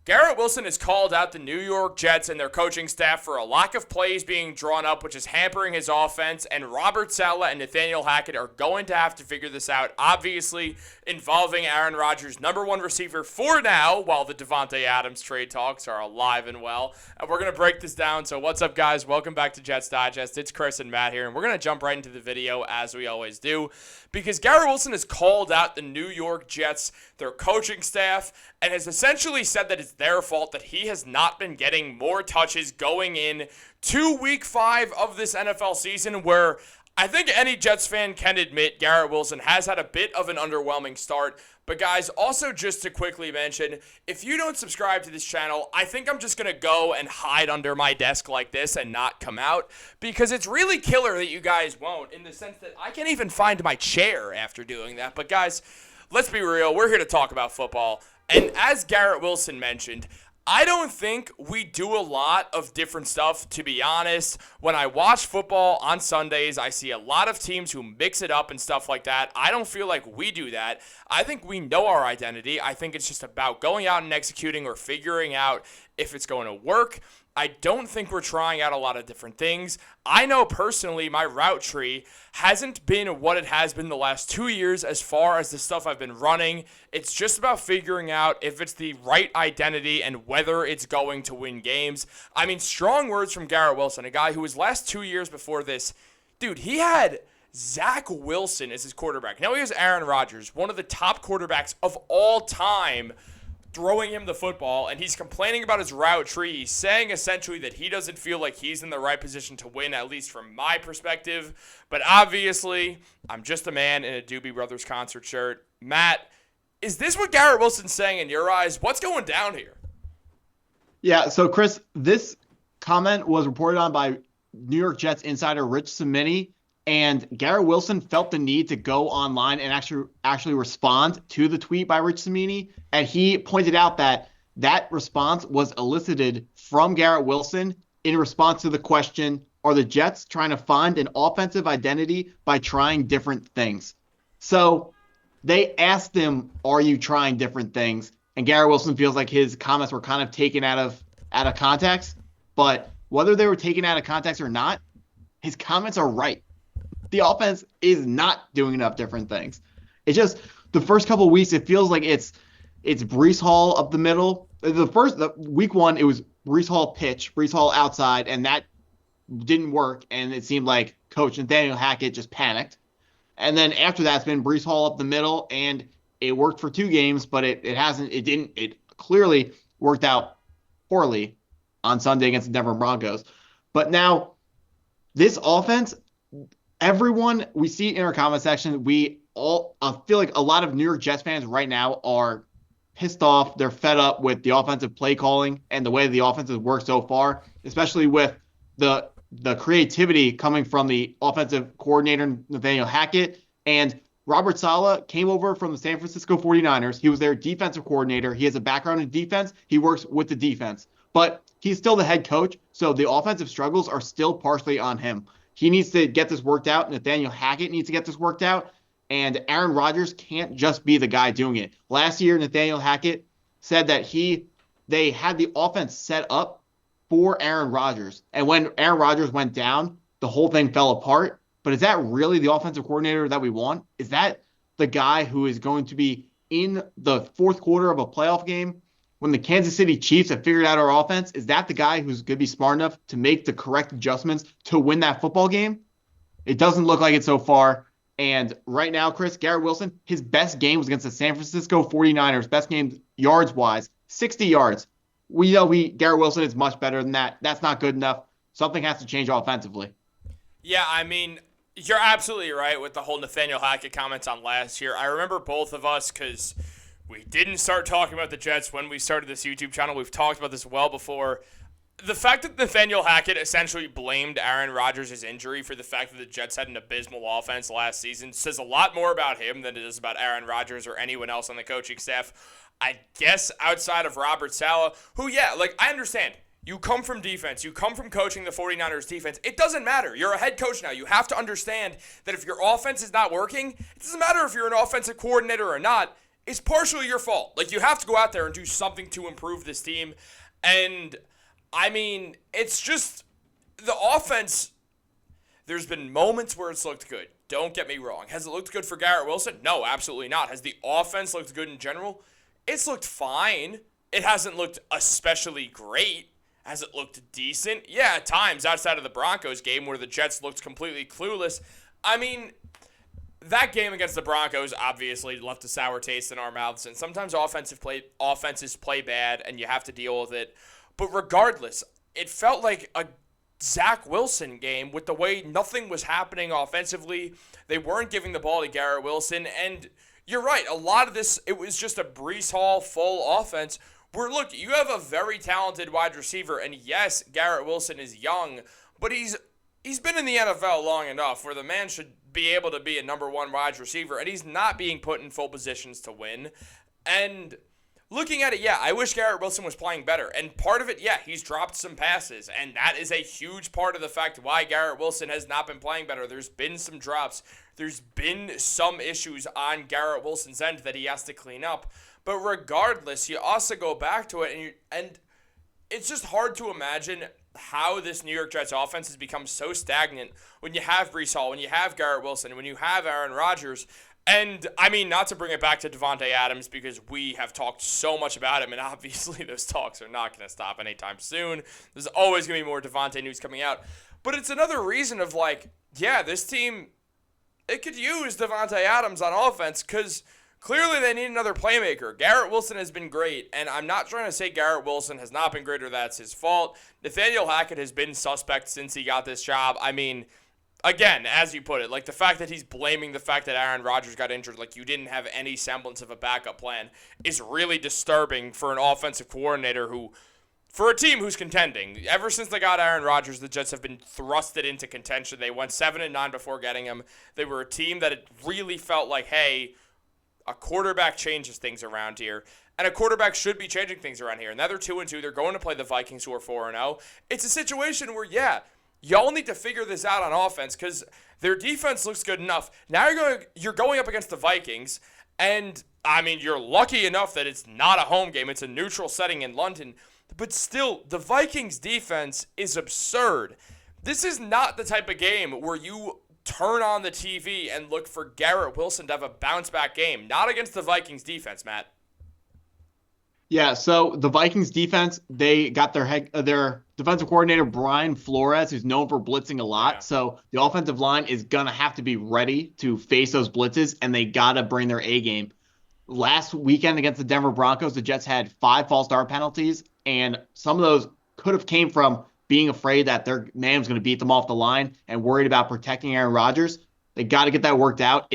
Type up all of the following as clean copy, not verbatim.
Garrett Wilson has called out the New York Jets and their coaching staff for a lack of plays being drawn up, which is hampering his offense, and Robert Saleh and Nathaniel Hackett are going to have to figure this out, obviously involving Aaron Rodgers, number one receiver for now, while the Devontae Adams trade talks are alive and well. And we're going to break this down. So what's up, guys? Welcome back to Jets Digest. It's Chris and Matt here, and we're going to jump right into the video as we always do, because Garrett Wilson has called out the New York Jets, their coaching staff, and has essentially said that it's their fault that he has not been getting more touches going in to week 5 of this NFL season, where I think any Jets fan can admit Garrett Wilson has had a bit of an underwhelming start. But guys, also just to quickly mention, if you don't subscribe to this channel, I think I'm just going to go and hide under my desk like this and not come out, because it's really killer that you guys won't, in the sense that I can't even find my chair after doing that. But guys, let's be real, we're here to talk about football. And as Garrett Wilson mentioned, I don't think we do a lot of different stuff, to be honest. When I watch football on Sundays, I see a lot of teams who mix it up and stuff like that. I don't feel like we do that. I think we know our identity. I think it's just about going out and executing or figuring out if it's going to work. I don't think we're trying out a lot of different things. I know personally my route tree hasn't been what it has been the last 2 years as far as the stuff I've been running. It's just about figuring out if it's the right identity and whether it's going to win games. I mean, strong words from Garrett Wilson, a guy who his last 2 years before this, dude, he had Zach Wilson as his quarterback. Now he has Aaron Rodgers, one of the top quarterbacks of all time, throwing him the football, and he's complaining about his route tree. He's saying essentially that he doesn't feel like he's in the right position to win, at least from my perspective. But obviously, I'm just a man in a Doobie Brothers concert shirt. Matt, is this what Garrett Wilson's saying in your eyes? What's going down here? Yeah, so Chris, this comment was reported on by New York Jets insider Rich Cimini, and Garrett Wilson felt the need to go online and actually respond to the tweet by Rich Cimini. And he pointed out that that response was elicited from Garrett Wilson in response to the question, are the Jets trying to find an offensive identity by trying different things? So they asked him, are you trying different things? And Garrett Wilson feels like his comments were kind of taken out of context. But whether they were taken out of context or not, his comments are right. The offense is not doing enough different things. It's just the first couple of weeks, it feels like it's Breece Hall up the middle. The week 1, it was Breece Hall pitch, Breece Hall outside, and that didn't work. And it seemed like Coach Nathaniel Hackett just panicked. And then after that, it's been Breece Hall up the middle, and it worked for 2 games, but it clearly worked out poorly on Sunday against the Denver Broncos. But now this offense, everyone, we see it in our comment section. We all feel like a lot of New York Jets fans right now are pissed off. They're fed up with the offensive play calling and the way the offense has worked so far, especially with the creativity coming from the offensive coordinator, Nathaniel Hackett. And Robert Saleh came over from the San Francisco 49ers. He was their defensive coordinator. He has a background in defense. He works with the defense. But he's still the head coach, so the offensive struggles are still partially on him. He needs to get this worked out. Nathaniel Hackett needs to get this worked out. And Aaron Rodgers can't just be the guy doing it. Last year, Nathaniel Hackett said that they had the offense set up for Aaron Rodgers. And when Aaron Rodgers went down, the whole thing fell apart. But is that really the offensive coordinator that we want? Is that the guy who is going to be in the fourth quarter of a playoff game when the Kansas City Chiefs have figured out our offense? Is that the guy who's going to be smart enough to make the correct adjustments to win that football game? It doesn't look like it so far. And right now, Chris, Garrett Wilson, his best game was against the San Francisco 49ers. Best game yards-wise, 60 yards. We know Garrett Wilson is much better than that. That's not good enough. Something has to change offensively. Yeah, I mean, you're absolutely right with the whole Nathaniel Hackett comments on last year. I remember both of us, because we didn't start talking about the Jets when we started this YouTube channel. We've talked about this well before. The fact that Nathaniel Hackett essentially blamed Aaron Rodgers' injury for the fact that the Jets had an abysmal offense last season says a lot more about him than it does about Aaron Rodgers or anyone else on the coaching staff. I guess outside of Robert Saleh, who, yeah, like, I understand. You come from defense. You come from coaching the 49ers defense. It doesn't matter. You're a head coach now. You have to understand that if your offense is not working, it doesn't matter if you're an offensive coordinator or not. is partially your fault. Like, you have to go out there and do something to improve this team. And, I mean, it's just the offense. There's been moments where it's looked good. Don't get me wrong. Has it looked good for Garrett Wilson? No, absolutely not. Has the offense looked good in general? It's looked fine. It hasn't looked especially great. Has it looked decent? Yeah, at times outside of the Broncos game where the Jets looked completely clueless. I mean, that game against the Broncos obviously left a sour taste in our mouths, and sometimes offenses play bad, and you have to deal with it. But regardless, it felt like a Zach Wilson game with the way nothing was happening offensively. They weren't giving the ball to Garrett Wilson, and you're right, a lot of this, it was just a Breece Hall full offense where, look, you have a very talented wide receiver, and yes, Garrett Wilson is young, but he's been in the NFL long enough where the man should be able to be a number one wide receiver, and he's not being put in full positions to win. And looking at it, yeah, I wish Garrett Wilson was playing better. And part of it, yeah, he's dropped some passes, and that is a huge part of the fact why Garrett Wilson has not been playing better. There's been some drops. There's been some issues on Garrett Wilson's end that he has to clean up. But regardless, you also go back to it, and it's just hard to imagine how this New York Jets offense has become so stagnant when you have Breece Hall, when you have Garrett Wilson, when you have Aaron Rodgers. And, I mean, not to bring it back to Devontae Adams because we have talked so much about him, and obviously those talks are not going to stop anytime soon. There's always going to be more Devontae news coming out. But it's another reason of, like, yeah, this team, it could use Devontae Adams on offense because clearly they need another playmaker. Garrett Wilson has been great, and I'm not trying to say Garrett Wilson has not been great or that's his fault. Nathaniel Hackett has been suspect since he got this job. I mean, again, as you put it, like the fact that he's blaming the fact that Aaron Rodgers got injured, like you didn't have any semblance of a backup plan, is really disturbing for an offensive coordinator who, for a team who's contending. Ever since they got Aaron Rodgers, the Jets have been thrusted into contention. They went 7-9 before getting him. They were a team that it really felt like, hey, a quarterback changes things around here. And a quarterback should be changing things around here. And now they're 2-2. They're going to play the Vikings, who are 4-0. It's a situation where, yeah, y'all need to figure this out on offense because their defense looks good enough. Now you're going up against the Vikings, and I mean you're lucky enough that it's not a home game; it's a neutral setting in London. But still, the Vikings defense is absurd. This is not the type of game where you turn on the TV and look for Garrett Wilson to have a bounce back game. Not against the Vikings defense, Matt. Yeah, so the Vikings defense, they got their defensive coordinator, Brian Flores, who's known for blitzing a lot. Yeah. So the offensive line is going to have to be ready to face those blitzes, and they got to bring their A game. Last weekend against the Denver Broncos, the Jets had 5 false start penalties, and some of those could have came from being afraid that their man was going to beat them off the line and worried about protecting Aaron Rodgers. They got to get that worked out.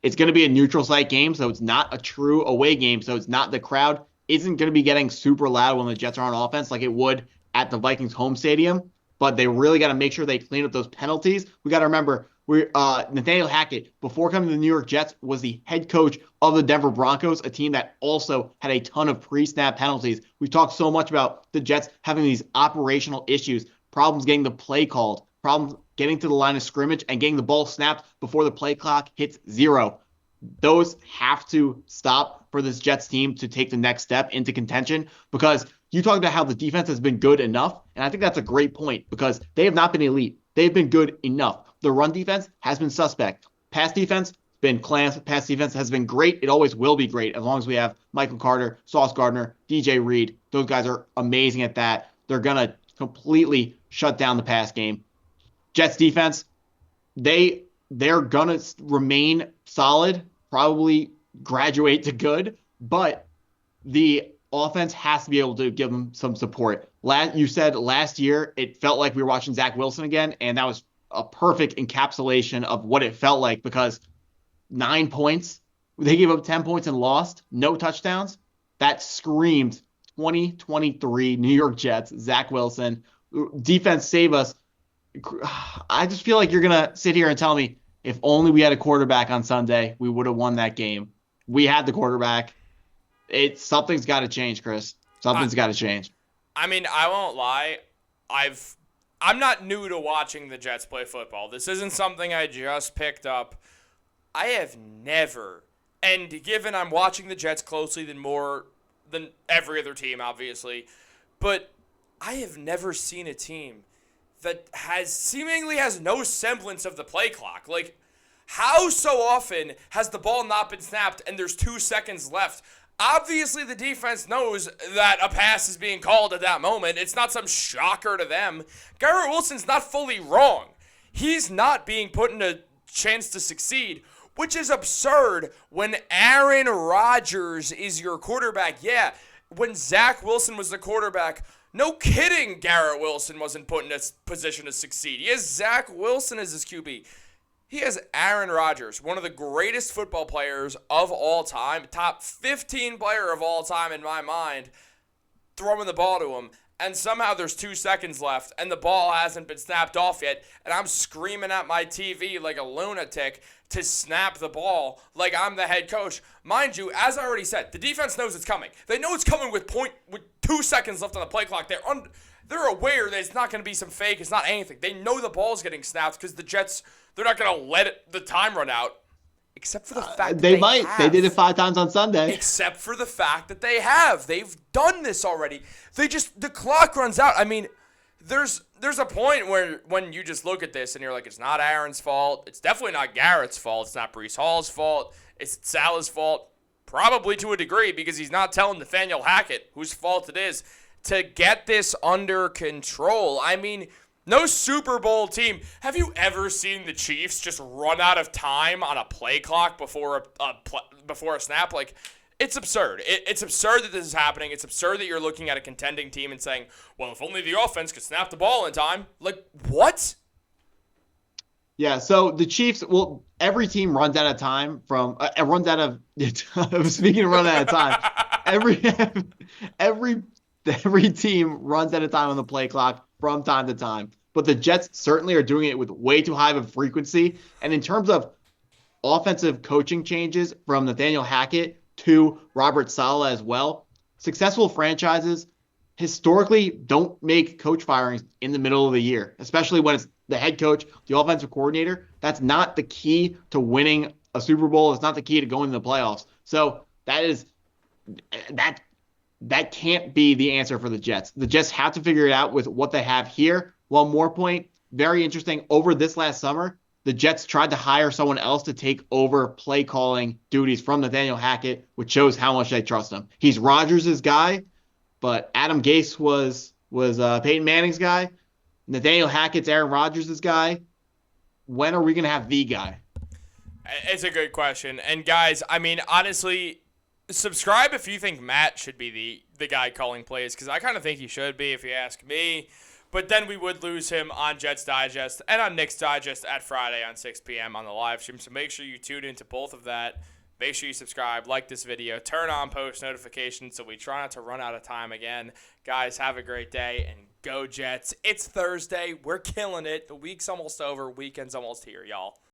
It's going to be a neutral site game, so it's not a true away game. So it's not the crowd isn't going to be getting super loud when the Jets are on offense like it would at the Vikings home stadium. But they really got to make sure they clean up those penalties. We got to remember, Nathaniel Hackett, before coming to the New York Jets, was the head coach of the Denver Broncos, a team that also had a ton of pre-snap penalties. We've talked so much about the Jets having these operational issues, problems getting the play called, problems getting to the line of scrimmage and getting the ball snapped before the play clock hits 0. Those have to stop for this Jets team to take the next step into contention, because you talked about how the defense has been good enough, and I think that's a great point because they have not been elite. They've been good enough. The run defense has been suspect. Pass defense been class. Pass defense has been great. It always will be great as long as we have Michael Carter, Sauce Gardner, DJ Reed. Those guys are amazing at that. They're going to completely shut down the pass game. Jets defense, they're going to remain solid, probably graduate to good, but the offense has to be able to give them some support. You said last year it felt like we were watching Zach Wilson again, and that was a perfect encapsulation of what it felt like, because 9 points, they gave up 10 points and lost, no touchdowns. That screamed 2023 New York Jets, Zach Wilson. Defense save us. I just feel like you're going to sit here and tell me if only we had a quarterback on Sunday, we would have won that game. We had the quarterback. Something's got to change, Chris. Something's got to change. I mean, I won't lie. I'm not new to watching the Jets play football. This isn't something I just picked up. I have never And given I'm watching the Jets closely more than every other team, obviously, but I have never seen a team that seemingly has no semblance of the play clock. Like, how so often has the ball not been snapped and there's 2 seconds left? Obviously, the defense knows that a pass is being called at that moment. It's not some shocker to them. Garrett Wilson's not fully wrong. He's not being put in a chance to succeed, which is absurd when Aaron Rodgers is your quarterback. Yeah, when Zach Wilson was the quarterback, no kidding, Garrett Wilson wasn't put in a position to succeed. He has Zach Wilson as his QB. He has Aaron Rodgers, one of the greatest football players of all time, top 15 player of all time in my mind, throwing the ball to him. And somehow there's 2 seconds left, and the ball hasn't been snapped off yet, and I'm screaming at my TV like a lunatic to snap the ball like I'm the head coach. Mind you, as I already said, the defense knows it's coming. They know it's coming with 2 seconds left on the play clock. They're aware that it's not going to be some fake. It's not anything. They know the ball's getting snapped because the Jets, they're not going to let the time run out. Except for the fact that they might. Have. They did it 5 times on Sunday. Except for the fact that they have. They've done this already. The clock runs out. I mean, there's a point where when you just look at this and you're like, it's not Aaron's fault. It's definitely not Garrett's fault. It's not Breece Hall's fault. It's Saleh's fault. Probably to a degree because he's not telling Nathaniel Hackett whose fault it is to get this under control. I mean, no Super Bowl team. Have you ever seen the Chiefs just run out of time on a play clock before a snap? Like, it's absurd. It's absurd that this is happening. It's absurd that you're looking at a contending team and saying, well, if only the offense could snap the ball in time. Like, what? Yeah, so the Chiefs, well, every team runs out of time runs out of, speaking of running out of time, every team runs out of time on the play clock from time to time. But the Jets certainly are doing it with way too high of a frequency. And in terms of offensive coaching changes from Nathaniel Hackett to Robert Saleh as well, successful franchises historically don't make coach firings in the middle of the year, especially when it's the head coach, the offensive coordinator. That's not the key to winning a Super Bowl. It's not the key to going to the playoffs. So that can't be the answer for the Jets. The Jets have to figure it out with what they have here. One more point, very interesting. Over this last summer, the Jets tried to hire someone else to take over play calling duties from Nathaniel Hackett, which shows how much they trust him. He's Rodgers' guy, but Adam Gase was Peyton Manning's guy. Nathaniel Hackett's Aaron Rodgers' guy. When are we going to have the guy? It's a good question. And guys, I mean, honestly, subscribe if you think Matt should be the guy calling plays, because I kind of think he should be if you ask me. But then we would lose him on Jets Digest and on Knicks Digest at Friday on 6 p.m. on the live stream. So make sure you tune into both of that. Make sure you subscribe, like this video, turn on post notifications so we try not to run out of time again. Guys, have a great day and go Jets. It's Thursday. We're killing it. The week's almost over. Weekend's almost here, y'all.